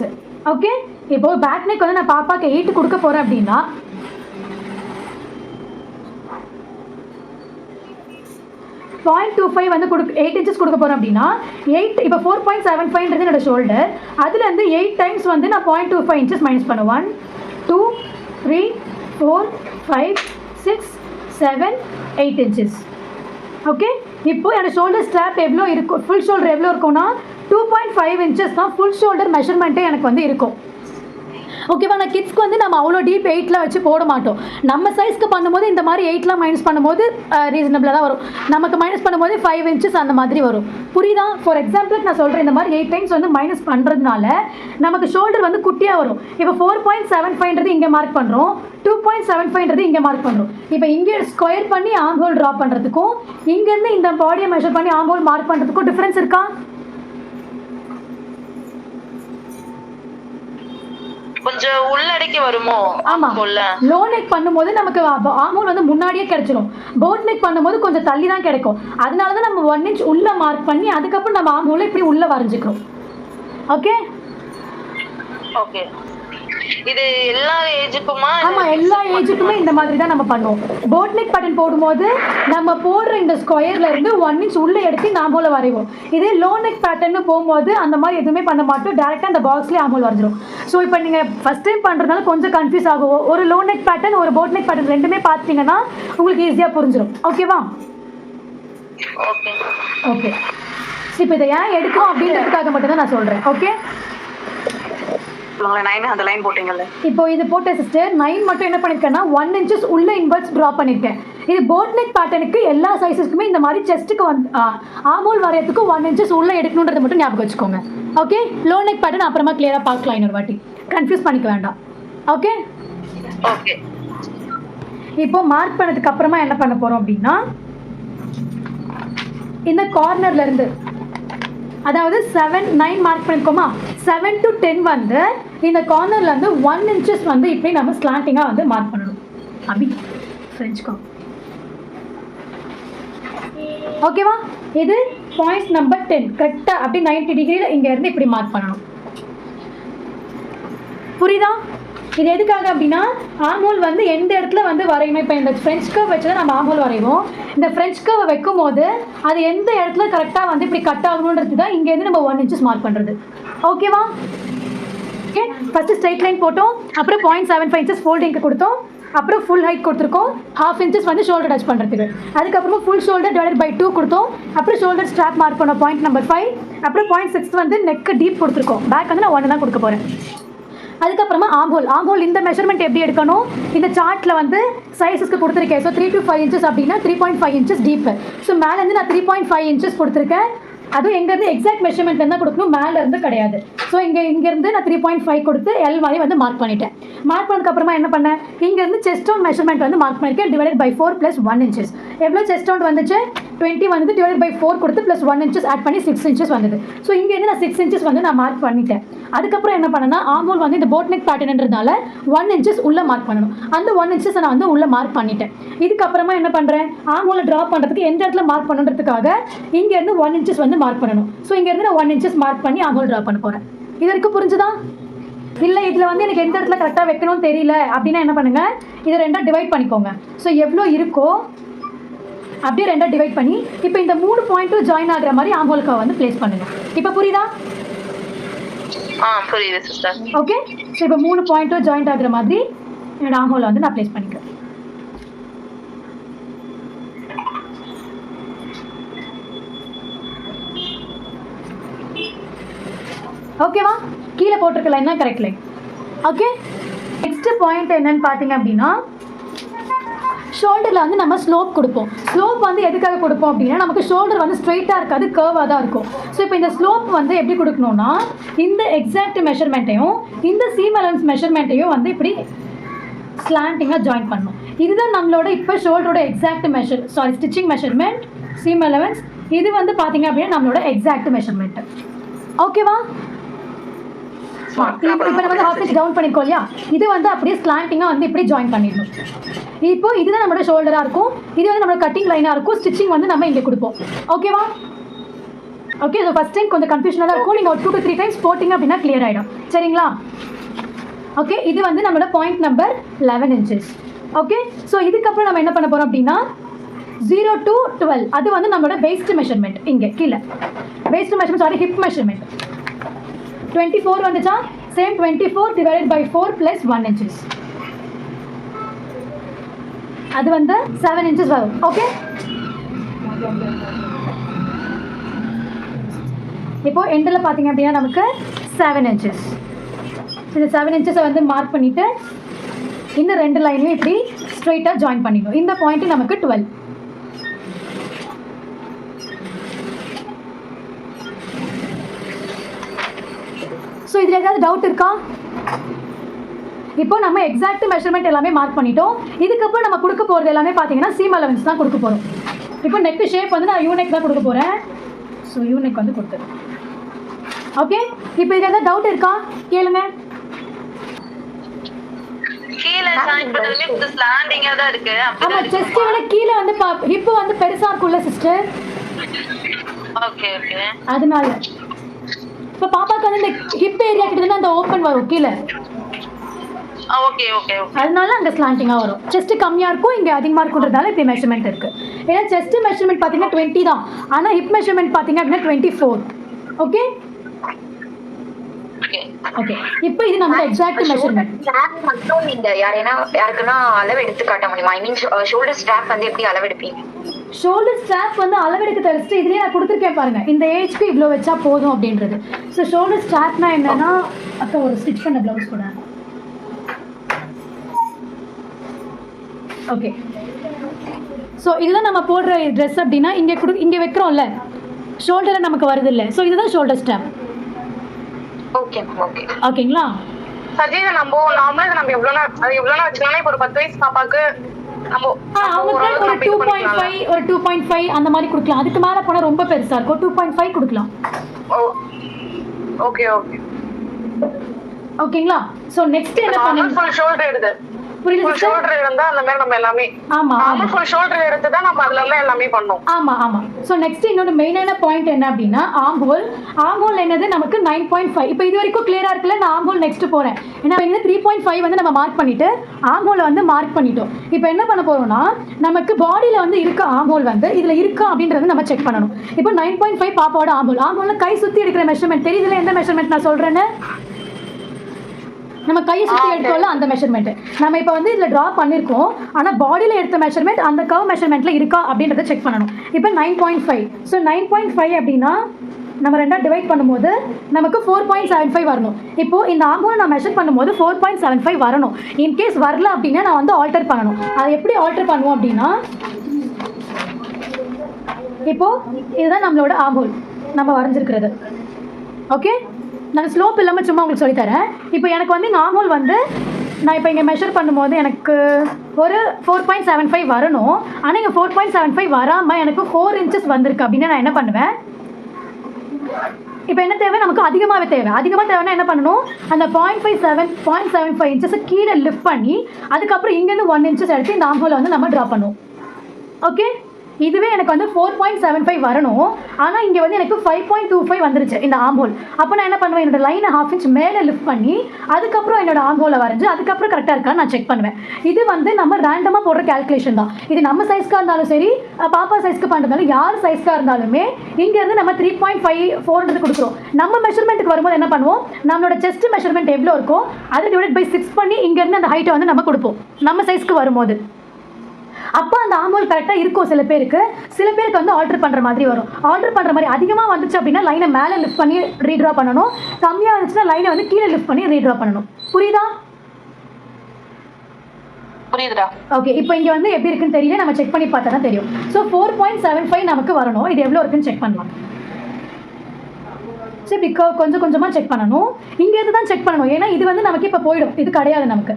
ஓகே, இப்போ பேக் நெக் வந்து நான் பாப்பாவுக்கு 8 கொடுக்க போகிறேன் அப்படின்னா 0.25 வந்து 8 inches கொடுக்க போகிறேன் அப்படின்னா 8 இப்போ 4.75ன்றது என்னோட ஷோல்டர், அதுலேருந்து 8 times வந்து நான் 0.25 inches மைனஸ் பண்ண 1 2 3 4 5 6 7 8 inches. ஓகே, இப்போ என்னோட ஷோல்டர் ஸ்ட்ராப் எவ்வளோ இருக்கும், ஃபுல் ஷோல்டர் எவ்வளோ இருக்கும்னா 2.5 inches தான் ஃபுல் ஷோல்டர் மெஷர்மெண்ட்டே எனக்கு வந்து இருக்கும். ஓகேவா. நான் கிட்ஸ்க்கு வந்து நம்ம அவ்வளோ டீப் 8லாம் வச்சு போட மாட்டோம். நம்ம சைஸ்க்கு பண்ணும்போது இந்த மாதிரி 8லாம் மைனஸ் பண்ணும்போது ரீசனபிளாக தான் வரும். நமக்கு மைனஸ் பண்ணும்போது 5 இன்ச்சஸ் அந்த மாதிரி வரும். புரியுதா? ஃபார் எக்ஸாம்பிளுக்கு நான் சொல்கிறேன், இந்த மாதிரி 8 டைம்ஸ் வந்து மைனஸ் பண்ணுறதுனால நமக்கு ஷோல்டர் வந்து குட்டியாக வரும். இப்போ 4.75ன்றது இங்கே மார்க் பண்ணுறோம், 2.75ன்றது இங்கே மார்க் பண்ணுறோம். இப்போ இங்கே ஸ்கொயர் பண்ணி ஆர்ம் ஹோல் ட்ரா பண்ணுறதுக்கும் இங்கேருந்து இந்த பாடியை மெஷர் பண்ணி ஆர்ம் ஹோல் மார்க் பண்ணுறதுக்கும் டிஃப்ரென்ஸ் இருக்கா? கொஞ்சம் உள்ளடக்கி வருமோ? ஆமா. லோ நெக் பண்ணும்போது நமக்கு ஆர்ம் ஹோல் வந்து முன்னாடியே கிடைச்சிரும். போட் நெக் பண்ணும்போது கொஞ்சம் தள்ளி தான் கிடைக்கும். அதனால தான் நம்ம 1 இன்ச் உள்ள மார்க் பண்ணி அதுக்கப்புறம் நம்ம ஆர்ம் ஹோலை இப்படி உள்ள வரைஞ்சிக்கிறோம். Okay okay. இது எல்லா ஏஜுக்குமா? ஆமா, எல்லா ஏஜுக்குமே இந்த மாதிரி தான் நம்ம பண்ணுவோம். போட் நெக் பேட்டர்ன் போடும்போது நம்ம போடுற இந்த ஸ்கொயர்ல இருந்து 1 இன்ச் உள்ள எடுத்து ஆர்ம் ஹோலை வரைவோம். இதே லோ நெக் பேட்டர்னு போகும்போது அந்த மாதிரி எதுவுமே பண்ண மாட்டோம், டேரெக்டாக அந்த பாக்ஸ்லேயே ஆர்ம் ஹோல் வரைஞ்சிரும். ஸோ இப்போ நீங்கள் ஃபஸ்ட் டைம் பண்ணுறதுனால கொஞ்சம் கன்ஃபியூஸ் ஆகும். ஒரு லோ நெக் பேட்டர்ன் ஒரு போட் நெக் பேட்டர்ன் ரெண்டுமே பார்த்தீங்கன்னா உங்களுக்கு ஈஸியாக புரிஞ்சிடும். ஓகேவா? Okay okay. இப்போ இதை ஏன் எடுக்கணும் அப்படின்றதுக்காக மட்டும் தான் நான் சொல்கிறேன். ஓகே, 9 அந்த லைன் போட்டீங்கல்ல, இப்போ இது போட்ட சிஸ்டர் 9 மட்டும் என்ன பண்ணிருக்கேன்னா 1 இன்ச்சஸ் உள்ள இன்வெர்ட்ஸ் ட்ரா பண்ணிருக்கேன். இது போட் நெக் பேட்டர்னுக்கு எல்லா சைஸஸ்க்குமே இந்த மாதிரி செஸ்ட்டுக்கு வந்து ஆர்ம் ஹோல் வரையறதுக்கு 1 இன்ச்சஸ் உள்ள எடுக்கணுன்றதை மட்டும் ஞாபகம் வச்சுக்கோங்க. ஓகே, லோ நெக் பேட்டர்ன் அப்புறமா கிளியரா பார்க்கலாம் இன்னொரு வாட்டி, கன்ஃபியூஸ் பண்ணிக்க வேண்டாம். Okay okay. இப்போ மார்க் பண்ணதுக்கு அப்புறமா என்ன பண்ண போறோம் அப்படின்னா, இந்த கார்னர்ல இருந்து அதாவது 7 9 மார்க் பண்ணிருக்கோமா, 7 to 10 வந்து இந்த கார்னர்ல இருந்து 1 இன்ச்சஸ் வந்து இப்படி நம்ம ஸ்லாண்டிங்கா வந்து மார்க் பண்ணணும். அப்படி ஃப்ரெஞ்சுக்கோ. ஓகேவா? இது பாயிண்ட் நம்பர் 10. கரெக்டா அப்படி 90 டிகிரியில் இங்க இருந்து இப்படி மார்க் பண்ணணும். புரியுதா? இது எதுக்காக அப்படின்னா ஆர்ம் ஹோல் வந்து எந்த இடத்துல வந்து வரையணும். இப்போ இந்த ஃப்ரெஞ்ச் கர்வ் வச்சு தான் நம்ம ஆர்ம் ஹோல் வரைவோம். இந்த ஃப்ரெஞ்ச் கர்வை வைக்கும் போது அது எந்த இடத்துல கரெக்டாக வந்து இப்படி கட் ஆகணுன்றது தான் இங்கேருந்து நம்ம 1 இன்ச்சஸ் மார்க் பண்ணுறது. ஓகேவா? ஓகே, ஃபஸ்ட்டு ஸ்ட்ரைட் லைன் போட்டோம், அப்புறம் 0.75 இன்ச்சஸ் ஃபோல்டிங்க்கு கொடுத்தோம், அப்புறம் ஃபுல் ஹைட் கொடுத்துருக்கோம், 1/2 இன்ச்சஸ் வந்து ஷோல்டர் டச் பண்ணுறதுக்கு. அதுக்கப்புறமா ஃபுல் ஷோல்டர் டிவைடட் பை 2 கொடுத்தோம், அப்புறம் ஷோல்டர் ஸ்ட்ராப் மார்க் பண்ணோம் பாயிண்ட் நம்பர் 5, அப்புறம் 0.6 வந்து நெக்கு டீப் கொடுத்துருக்கோம். பேக் வந்து நான் 1 தான் கொடுக்க போகிறேன். அதுக்கப்புறமா ஆர்ம் ஹோல் இந்த மெஷர்மெண்ட் எப்படி எடுக்கணும், இந்த சார்ட்டில் வந்து சைஸஸ்க்கு கொடுத்துருக்கேன். ஸோ 3 to 5 இன்ச்சஸ் அப்படின்னா 3.5 இன்ச்சஸ் டீப்பு. ஸோ மேலேருந்து நான் 3.5 இன்ச்சஸ் கொடுத்துருக்கேன். அதுவும் எங்கேருந்து எக்ஸாக்ட் மெஷர்மெண்ட்ல தான் கொடுக்கணும், மேலே இருந்து கிடையாது. ஸோ இங்கேருந்து நான் 3.5 கொடுத்து எல் மாதிரி வந்து மார்க் பண்ணிட்டேன். மார்க் பண்ணதுக்கப்புறமா என்ன பண்ணேன், இங்கேருந்து செஸ்ட் ரவுண்ட் மெஷர்மெண்ட் வந்து மார்க் பண்ணியிருக்கேன், டிவைடட் பை 4 + 1 இன்ச்சஸ். எவ்வளோ செஸ்ட் ரவுண்ட் வந்துச்சு, 20 வந்து டிவைடட் பை 4 கொடுத்து ப்ளஸ் 1 இன்ச்சஸ் ஆட் பண்ணி 6 இன்ச்சஸ் வந்தது. ஸோ இங்கேருந்து நான் 6 இன்ச்சஸ் வந்து நான் மார்க் பண்ணிட்டேன். அதுக்கப்புறம் என்ன பண்ணேன்னா ஆர்ம் ஹோல் வந்து இந்த போட் நெக் பேட்டர்ன்றதுனால 1 இன்ச்சஸ் உள்ள மார்க் பண்ணணும். அந்த 1 இன்ச்சஸ் நான் வந்து உள்ள மார்க் பண்ணிட்டேன். இதுக்கப்புறமா என்ன பண்ணுறேன், ஆர்ம் ஹோலை ட்ரா பண்ணுறதுக்கு எந்த இடத்துல மார்க் பண்ணுறதுக்காக இங்கேருந்து 1 இன்ச்சஸ் வந்து மார்க் பண்ணணும். ஸோ இங்கேருந்து நான் 1 இன்ச்சஸ் மார்க் பண்ணி ஆர்ம் ஹோல் ட்ரா பண்ண போகிறேன். இது வரைக்கும் புரிஞ்சுதா? இல்லை இதில் வந்து எனக்கு எந்த இடத்துல கரெக்டாக வைக்கணும்னு தெரியல அப்படின்னா என்ன பண்ணுங்கள், இதை 2ஆக டிவைட் பண்ணிக்கோங்க. ஸோ எவ்வளோ இருக்கோ அப்படியே 2ஆக டிவைட் பண்ணி இப்போ இந்த 3 பாயிண்ட்டும் ஜாயின் ஆகிற மாதிரி ஆர்ம் ஹோலுக்கு வந்து பிளேஸ் பண்ணுங்கள். இப்போ புரியுதா? புரியுது சிஸ்டர். ஓகே, ஸோ இப்போ 3 பாயிண்ட்டும் ஜாயிண்ட் ஆகிற மாதிரி என்னோட ஆர்ம் ஹோலை வந்து நான் பிளேஸ் பண்ணிக்கிறேன். ஓகேவா? கீழே போட்டிருக்க லைன் தான் correct line. Okay, next point என்னன்னு பார்த்தீங்க அப்படின்னா, ஷோல்டரில் வந்து நம்ம ஸ்லோப் கொடுப்போம். ஸ்லோப் வந்து எதுக்காக கொடுப்போம் அப்படின்னா, நமக்கு ஷோல்டர் வந்து ஸ்ட்ரெயிட்டாக இருக்காது, கர்வாக தான் இருக்கும். ஸோ இப்போ இந்த ஸ்லோப் வந்து எப்படி கொடுக்கணும்னா, இந்த எக்ஸாக்ட் மெஷர்மெண்ட்டையும் இந்த சீம் அலவன்ஸ் மெஷர்மெண்ட்டையும் வந்து இப்படி ஸ்லாண்டிங்காக ஜாயின் பண்ணணும். இதுதான் நம்மளோட இப்போ ஷோல்டரோட exact stitching measurement, seam allowance. இது வந்து பார்த்தீங்க அப்படின்னா நம்மளோட எக்ஸாக்ட் மெஷர்மெண்ட். ஓகேவா? இப்போ நம்ம வந்து 1/2 இன்ச் டவுன் பண்ணிருக்கோம் இல்லையா, இது வந்து அப்படியே ஸ்லாண்டிங்காக வந்து இப்படி ஜாயின் பண்ணிடணும். இப்போ இதுதான் நம்மளோட ஷோல்டராக இருக்கும், இது வந்து நம்மளோட கட்டிங் லைனாக இருக்கும், ஸ்டிச்சிங் வந்து நம்ம இங்கே கொடுப்போம். ஓகேவா? ஓகே, ஸோ ஃபஸ்ட் டைம் கொஞ்சம் கன்ஃபியூஷனாக தான் இருக்கும், நீங்கள் ஒரு 2 to 3 டைம்ஸ் போட்டிங்க அப்படின்னா கிளியர் ஆகிடும். சரிங்களா? ஓகே, இது வந்து நம்மளோட point number 11 inches. Okay, so இதுக்கப்புறம் நம்ம என்ன பண்ண போகிறோம் அப்படின்னா 0 to 12 அது வந்து நம்மளோட வெயிஸ்ட் மெஷர்மெண்ட். இங்கே கீழே வெயிஸ்ட் மெஷர்மெண்ட், ஹிப் மெஷர்மெண்ட் 24 வந்துச்சா, சேம் 24 டிவைடட் பை 4 + 1 இன்ச்சஸ், அது வந்து 7 இன்ச்சஸ் வரும். ஓகே, இப்போ எண்டில் பார்த்தீங்க அப்படின்னா நமக்கு 7 இன்ச்சஸ். இந்த 7 inches வந்து மார்க் பண்ணிவிட்டு இந்த 2 லைனையும் இப்படி ஸ்ட்ரைட்டாக ஜாயின் பண்ணிக்கணும். இந்த பாயிண்ட் நமக்கு 12. ஸோ இதில் ஏதாவது டவுட் இருக்கா? இப்போ நம்ம எக்ஸாக்ட் மெஷர்மெண்ட் எல்லாமே மார்க் பண்ணிட்டோம். இதுக்கப்புறம் நம்ம கொடுக்க போகிறது எல்லாமே பார்த்தீங்கன்னா சீம் அலவன்ஸ் தான் கொடுக்க போகிறோம். இப்போ நெக் ஷேப் வந்து நான் யூனெக் தான் கொடுக்க போகிறேன். ஸோ யூனெக் வந்து கொடுத்து ஓகே. இப்போ இதில் ஏதாவது டவுட் இருக்கா கேளுங்க. கீழே ஜாயின் பண்ணதுமே இது ஸ்லாண்டிங்கா தான் இருக்கு. ஆமா, செஸ்ட் விட கீழே வந்து ஹிப் வந்து பெருசா இருக்கும்ல சிஸ்டர். Okay okay. அதனால இப்போ பாப்பாக்கு வந்து இந்த ஹிப் ஏரியா கிட்ட அந்த ஓப்பன் வரும் கீழே. Okay okay okay. அதனால அங்கே ஸ்லாண்டிங்காக வரும். செஸ்ட் கம்மியாக இருக்கும், இங்கே அதிகமாக இருக்குன்றதால இப்போ மெஷர்மெண்ட் இருக்குது. ஏன்னா செஸ்ட் மெஷர்மெண்ட் பார்த்தீங்கன்னா 20 தான், ஆனால் ஹிப் மெஷர்மெண்ட் பார்த்தீங்க அப்படின்னா 24. Okay okay. இப்போ இது நம்ம எக்ஸாக்ட் மெஷர்மெண்ட். ஸ்ட்ராப் மட்டும் நீங்க யாருக்குன்னா அளவு எடுத்து காட்ட முடியுமா? ஐ மீன் ஷோல்டர் ஸ்ட்ராப் வந்து எப்படி அளவு எடுப்பீங்க? ஷோல்டர் ஸ்ட்ராப் வந்து அளவெடுக்க தெரிஞ்சுட்டு இதுலேயே நான் கொடுத்துருக்கேன் பாருங்க, இந்த ஏஜ்க்கு இவ்வளோ வச்சா போதும் அப்படின்றது. ஸோ ஷோல்டர் ஸ்ட்ராப்னா என்னன்னா அக்கா ஒரு ஸ்டிச் பண்ண ப்ளவுஸ் கூட. ஓகே. ஸோ இதுதான் நம்ம போடுற ட்ரெஸ் அப்படின்னா இங்கே வைக்கிறோம்ல, ஷோல்டரில் நமக்கு வருது இல்லை. ஸோ இதுதான் ஷோல்டர் ஸ்ட்ராப். ஓகே ஓகே ஓகேங்களா? சஜீவ் நம்ம நார்மலா நம்ம எவ்வளோனா வச்சுக்கலாம். இப்போ ஒரு 10 வயசு பாப்பாக்கு நம்ம அவங்களுக்கு ஒரு 2.5 ஒரு 2.5 அந்த மாதிரி கொடுக்கலாம். அதுக்கு மேலே போனால் ரொம்ப பெருசாக இருக்கும், 2.5 கொடுக்கலாம். ஓகே ஓகே ஓகேங்களா? ஸோ நெக்ஸ்ட் என்ன பண்ணுங்க, ஃபுல் ஷோல்டர் எடுத்து புரியுது? ஷோல்டர் இருந்தா அந்த மாதிரி நம்ம எல்லாமே ஆமா ஆமா ஃபுல் ஷோல்டர் எடுத்து தான் நம்ம அதுல எல்லாம் எல்லாமே பண்ணோம். ஆமா ஆமா. ஸோ நெக்ஸ்ட் இன்னொரு மெயினான பாயிண்ட் என்ன அப்படின்னா ஆர்ம் ஹோல் என்னது நமக்கு 9.5. இப்போ இது வரைக்கும் கிளியரா இருக்குல்ல. நான் ஆர்ம் ஹோல் நெக்ஸ்ட் போறேன். ஏன்னா இங்க 3.5 வந்து நம்ம மார்க் பண்ணிட்டு ஆர்ம் ஹோலை வந்து மார்க் பண்ணிட்டோம். இப்போ என்ன பண்ண போறோம்னா நமக்கு பாடியில வந்து இருக்க ஆர்ம் ஹோல் வந்து இதுல இருக்கா அப்படின்றது நம்ம செக் பண்ணணும். இப்போ 9.5 பாப்பாவோட ஆர்ம் ஹோல்ல கை சுத்தி எடுக்கிற மெஷர்மெண்ட் தெரியுதுல, எந்த மெஷர்மெண்ட் நான் சொல்றேன்னு? நம்ம கையை சுற்றி எடுத்தோம்ல அந்த மெஷர்மெண்ட் நம்ம இப்போ வந்து இதில் ட்ரா பண்ணியிருக்கோம். ஆனால் பாடியில் எடுத்த மெஷர்மெண்ட் அந்த கர்வ் மெஷர்மெண்ட்டில் இருக்கா அப்படின்றத செக் பண்ணணும். இப்போ 9.5. ஸோ 9.5 அப்படின்னா நம்ம ரெண்டாக டிவைட் பண்ணும்போது நமக்கு 4.75 வரணும். இப்போது இந்த ஆர்மோனை நான் மெஷர் பண்ணும்போது 4.75 வரணும். இன்கேஸ் வரல அப்படின்னா நான் வந்து ஆல்டர் பண்ணணும். அதை எப்படி ஆல்டர் பண்ணுவோம் அப்படின்னா, இப்போது இதுதான் நம்மளோட ஆர்மோல் நம்ம வரைஞ்சிருக்கிறது. ஓகே, நான் ஸ்லோப் இல்லாமல் சும்மா உங்களுக்கு சொல்லித்தரேன். இப்போ எனக்கு வந்து இங்கே ஆர்மோல் வந்து நான் இப்போ இங்கே மெஷர் பண்ணும்போது எனக்கு ஒரு 4.75 வரணும். ஆனால் இங்கே 4.75 வராமல் எனக்கு 4 inches வந்திருக்கு அப்படின்னா நான் என்ன பண்ணுவேன், இப்போ என்ன தேவை, நமக்கு அதிகமாகவே தேவைன்னா என்ன பண்ணணும், அந்த 0.75 inches கீழே லிஃப்ட் பண்ணி அதுக்கப்புறம் இங்கேருந்து 1 inches எடுத்து இந்த ஆர்மோலை வந்து நம்ம ட்ரா பண்ணுவோம். ஓகே, இதுவே எனக்கு வந்து 4.75 வரணும். ஆனால் இங்கே வந்து எனக்கு 5.25 வந்துருச்சு இந்த ஆர்ம்-ஹோல். அப்போ நான் என்ன பண்ணுவேன், என்னோட லைனை 1/2 inch மேலே லிஃப்ட் பண்ணி அதுக்கப்புறம் என்னோட ஆர்ம்-ஹோலை வரைஞ்சி அதுக்கப்புறம் கரெக்டாக இருக்கான்னு நான் செக் பண்ணுவேன். இது வந்து நம்ம ரேண்டமாக போடுற கேல்குலேஷன் தான். இது நம்ம சைஸ்க்காக இருந்தாலும் சரி, பாப்பா சைஸ்க்கு பண்ணுறதாலும் யார் சைஸ்க்காக இருந்தாலுமே இங்கேருந்து நம்ம 3.54 கொடுக்குறோம். நம்ம மெஷர்மெண்ட்டுக்கு வரும்போது என்ன பண்ணுவோம், நம்மளோட செஸ்ட் மெஷர்மெண்ட் எவ்வளோ இருக்கோ அதை டிவைட் பை 6 பண்ணி இங்கேருந்து அந்த ஹைட்டை வந்து நம்ம கொடுப்போம் நம்ம சைஸ்க்கு வரும்போது. அப்போ அந்த ஆர்மோல் கரெக்டாக இருக்கும். சில பேருக்கு வந்து ஆல்டர் பண்ணுற மாதிரி வரும். ஆல்டர் பண்ணுற மாதிரி அதிகமாக வந்துச்சு அப்படின்னா லைனை மேலே லிஃப்ட் பண்ணி ரீட்ரா பண்ணணும். கம்மியாக இருந்துச்சுன்னா லைனை வந்து கீழே லிஃப்ட் பண்ணி ரீட்ரா பண்ணணும். புரியுதா? புரியுதுடா. ஓகே, இப்போ இங்கே வந்து எப்படி இருக்குன்னு தெரியல, நம்ம செக் பண்ணி பார்த்தா தான் தெரியும். ஸோ 4.75 நமக்கு வரணும். இது எவ்வளோ இருக்குன்னு செக் பண்ணலாம். ஸோ இப்படி கொஞ்சம் கொஞ்சமாக செக் பண்ணணும். இங்கேருந்து தான் செக் பண்ணணும், ஏன்னா இது வந்து நமக்கு இப்போ போயிடும், இது கிடையாது நமக்கு.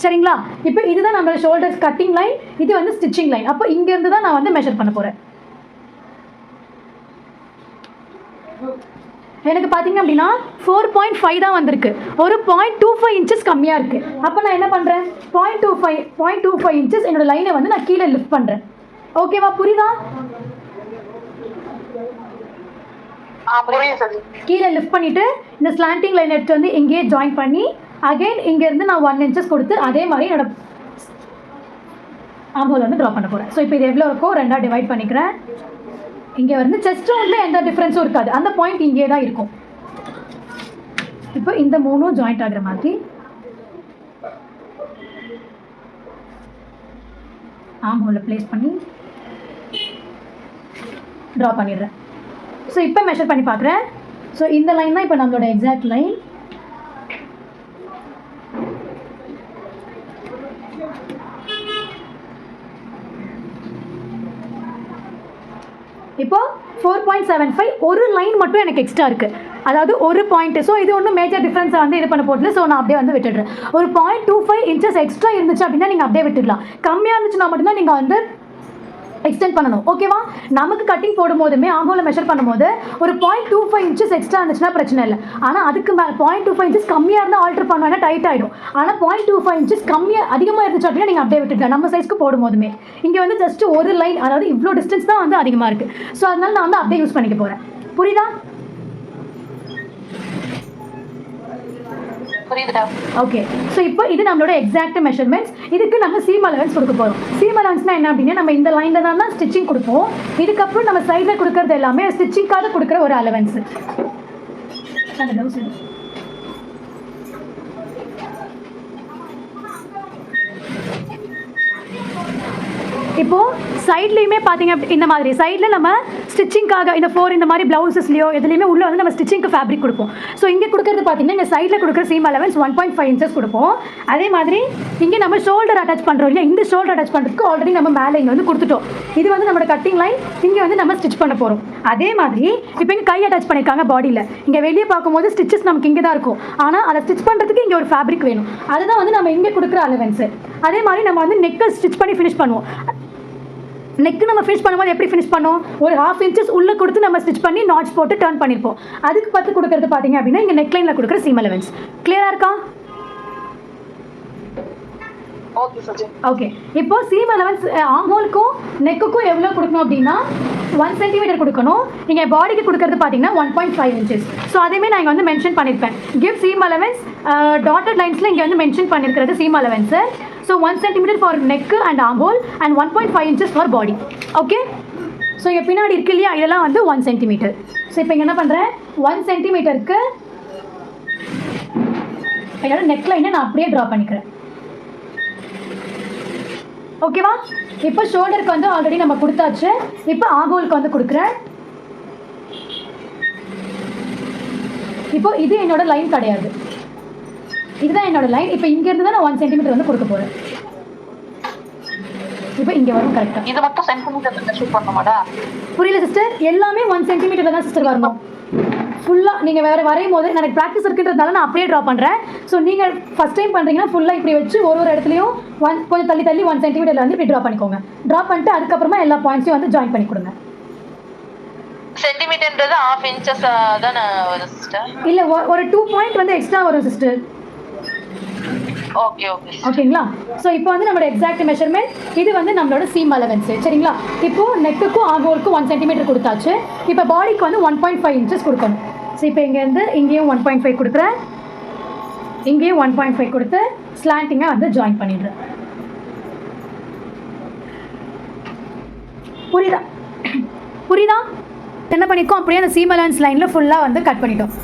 சரிங்களா? இப்போ இதுதான் நம்மளோட ஷோல்டர்ஸ் கட்டிங் லைன், இது வந்து ஸ்டிச்சிங் லைன். அப்போ இங்கேருந்து தான் நான் வந்து மெஷர் பண்ண போகிறேன். எனக்கு பார்த்தீங்க அப்படின்னா 4.5 தான் வந்திருக்கு. ஒரு 0.25 inches கம்மியாக இருக்குது. அப்போ நான் என்ன பண்ணுறேன், 0.25 inches என்னோட லைனை வந்து நான் கீழே லிஃப்ட் பண்ணுறேன். ஓகேவா? புரியுதா? கீழே லிஃப்ட் பண்ணிவிட்டு இந்த ஸ்லாண்டிங் லைன் எடுத்து வந்து இங்கேயே ஜாயின் பண்ணி அகைன் இங்கேருந்து நான் 1 inches கொடுத்து அதே மாதிரி என்னோட ஆர்ம்-ஹோல் வந்து ட்ரா பண்ண போகிறேன். ஸோ இப்போ இது எவ்வளோ இருக்கோ ரெண்டாக டிவைட் பண்ணிக்கிறேன். இங்கே வந்து செஸ்ட் ரவுண்டில் எந்த டிஃப்ரென்ஸும் இருக்காது, அந்த பாயிண்ட் இங்கே தான் இருக்கும். இப்போ இந்த 3 ஜாயிண்ட் ஆகிற மாதிரி ஆர்ம்-ஹோலை ப்ளேஸ் பண்ணி ட்ரா பண்ணிடுறேன். ஸோ இப்போ மெஷர் பண்ணி பார்க்குறேன். ஸோ இந்த லைன் தான் இப்போ நம்மளோட எக்ஸாக்ட் லைன். இப்போ 4.75 ஒரு லைன் மட்டும் எனக்கு எக்ஸ்ட்ரா இருக்குது, அதாவது ஒரு பாயிண்ட். ஸோ இது ஒன்றும் மேஜர் டிஃப்ரென்ஸை வந்து இது பண்ண போதில்லை. ஸோ நான் அப்படியே வந்து விட்டுடுறேன். ஒரு 0.25 இன்ச்சஸ் எக்ஸ்ட்ரா இருந்துச்சு அப்படின்னா நீங்கள் அப்படியே விட்டுடலாம். கம்மியாக இருந்துச்சுன்னா மட்டும்தான் நீங்கள் வந்து எக்ஸ்டெண்ட் பண்ணணும். ஓகேவா? நமக்கு கட்டிங் போடும்போதுமே ஆம்போல மெஷர் பண்ணும்போது ஒரு 0.25 இன்ச்சஸ் எக்ஸ்ட்ரா இருந்துச்சுன்னா பிரச்சனை இல்லை. ஆனால் அதுக்கு 0.25 இன்ச்சஸ் கம்மியாக இருந்தால் ஆல்டர் பண்ணுவேன்னா டைட் ஆகிடும். ஆனால் 0.25 இன்ச்சஸ் கம்மியாக அதிகமாக இருந்துச்சு அப்படின்னா நீங்கள் அப்படியே விட்டுக்கலாம். நம்ம சைஸ்க்கு போடும்போதுமே இங்கே வந்து ஜஸ்ட் ஒரு லைன், அதாவது இவ்வளோ டிஸ்டன்ஸ் தான் வந்து அதிகமாக இருக்குது. ஸோ அதனால நான் வந்து அப்படியே யூஸ் பண்ணிக்க போகிறேன். புரியுதா? புரியுதுடா. ஓகே. ஸோ இப்போ இது நம்மளோட எக்ஸாக்ட் மெஷர்மெண்ட்ஸ். இதுக்கு நம்ம சீம் அலவன்ஸ் கொடுக்க போகிறோம். சீம் அலவன்ஸ்னால் என்ன அப்படின்னா, நம்ம இந்த லைனில் தான் ஸ்டிச்சிங் கொடுப்போம். இதுக்கப்புறம் நம்ம சைடில் கொடுக்கறது எல்லாமே ஸ்டிச்சிங்காக கொடுக்குற ஒரு அலவன்ஸு. இப்போது சைட்லேயுமே பார்த்தீங்க இந்த மாதிரி சைடில் நம்ம ஸ்டிச்சிங்காக இந்த 4 இந்த மாதிரி ப்ளவுசஸ்லையோ எதுலேயுமே உள்ளே வந்து நம்ம ஸ்டிச்சிங்க்கு ஃபேப்ரிக் கொடுப்போம். ஸோ இங்கே கொடுக்குறது பார்த்தீங்கன்னா இங்கே சைடில் கொடுக்குற சீம் அலவன்ஸ் 1.5 இன்ச்சஸ் கொடுப்போம். அதே மாதிரி இங்கே நம்ம ஷோல்டர் அட்டாச் பண்ணுறோம் இல்லையா, இந்த ஷோல்டர் அட்டாச் பண்ணுறதுக்கு ஆல்ரெடி நம்ம மேலே இங்கே வந்து கொடுத்துட்டோம். இது வந்து நம்மளோட கட்டிங் லைன். இங்கே வந்து நம்ம ஸ்டிச் பண்ண போகிறோம். அதே மாதிரி இப்போ இங்கே கை அட்டாச் பண்ணியிருக்காங்க பாடியில். இங்கே வெளியே பார்க்கும்போது ஸ்டிச்சஸ் நமக்கு இங்கே தான் இருக்கும். ஆனால் அதை ஸ்டிச் பண்ணுறதுக்கு இங்கே ஒரு ஃபேப்ரிக் வேணும். அதுதான் வந்து நம்ம இங்கே கொடுக்குற அலவன்ஸு. அதே மாதிரி நம்ம வந்து நெக்கை ஸ்டிச் பண்ணி ஃபினிஷ் பண்ணுவோம். நெக்கு நம்ம ஃபினிஷ் பண்ணும்போது எப்படி ஃபினிஷ் பண்ணோம், ஒரு 1/2 இன்ச்சஸ் உள்ளே கொடுத்து நம்ம ஸ்டிச் பண்ணி நாட்ஸ் போட்டு டர்ன் பண்ணியிருப்போம். அதுக்கு பார்த்து கொடுக்குறது பார்த்தீங்க அப்படின்னா இங்கே நெக் லைனில் கொடுக்குற சீம் அலவன்ஸ். கிளியராக இருக்கா? ஓகே. இப்போ சீம் அலவன்ஸ் ஆம்போலுக்கும் நெக்குக்கும் எவ்வளோ கொடுக்கணும் அப்படின்னா 1 சென்டிமீட்டர் கொடுக்கணும். நீங்கள் பாடிக்கு கொடுக்குறது பார்த்தீங்கன்னா 1.5 இன்ச்சஸ். ஸோ அதேமாதிரி நான் இங்கே வந்து மென்ஷன் பண்ணியிருப்பேன். கிவ் சீம் அலவன்ஸ் டாட்டட் லைன்ஸில் இங்கே வந்து மென்ஷன் பண்ணியிருக்கிறது seam allowance. So 1 centimetre for neck and ஆம்போல் and 1.5 inches for body. Okay. So இங்கே பின்னாடி இருக்கு இல்லையா, இதெல்லாம் வந்து 1 சென்டிமீட்டர். ஸோ இப்போ இங்கே என்ன பண்ணுறேன், 1 சென்டிமீட்டருக்கு என்னோட நெக் லைனை நான் அப்படியே ட்ரா பண்ணிக்கிறேன். ஓகேவா? இப்போ ஷோல்டருக்கு வந்து ஆல்ரெடி நம்ம கொடுத்தாச்சு. இப்போ ஆம்போலுக்கு வந்து கொடுக்குறேன். இப்போ இது என்னோட லைன் கிடையாது, இதுதான் என்னோட லைன். இப்போ இங்கேருந்து தான் நான் 1 சென்டிமீட்டர் வந்து கொடுக்க போகிறேன். இப்போ இங்கே வரும் கரெக்டாக. இது மட்டும் சென்டிமீட்டர் மெஷர் பண்ணணுமாடா? புரியல சிஸ்டர். எல்லாமே 1 சென்டிமீட்டர் தான் சிஸ்டர் வரணும். ஃபுல்லாக நீங்கள் வேறு வரையும் போது எனக்கு ப்ராக்டிஸ் இருக்குன்றதுனால நான் அப்படியே ட்ரா பண்ணுறேன். ஸோ நீங்கள் ஃபஸ்ட் டைம் பண்ணுறீங்கன்னா ஃபுல்லாக இப்படி வச்சு ஒரு இடத்துலையும் கொஞ்சம் தள்ளி 1 சென்டிமீட்டரில் வந்து இப்படி ட்ரா பண்ணிக்கோங்க. ட்ரா பண்ணிட்டு அதுக்கப்புறமா எல்லா பாயிண்ட்ஸையும் வந்து ஜாயின் பண்ணி கொடுங்க. சென்டிமீட்டர்ன்றது 1/2 இன்ச்சஸ் தானே வரும் சிஸ்டர்? இல்லை, ஒரு 2 பாயிண்ட் வந்து எக்ஸ்ட்ரா வரும் சிஸ்டர். ஓகே ஓகே ஓகேங்களா? ஸோ இப்போ வந்து நம்மளோட எக்ஸாக்ட் மெஷர்மெண்ட் இது வந்து நம்மளோட சீம் அலவன்ஸு. சரிங்களா? இப்போது நெக்குக்கும் ஆம்போலுக்கும் 1 சென்டிமீட்டர் கொடுத்தாச்சு. இப்போ பாடிக்கு வந்து 1.5 இன்ச்சஸ் கொடுக்கணும். ஸோ இப்போ இங்கேருந்து இங்கேயும் 1.5 கொடுக்குறேன், இங்கேயும் 1.5 கொடுத்து ஸ்லாண்டிங்காக வந்து ஜாயின் பண்ணிடுறேன். புரியுதா? என்ன பண்ணிக்கோ, அப்படியே அந்த சீம் அலவன்ஸ் லைனில் ஃபுல்லாக வந்து கட் பண்ணிட்டோம்.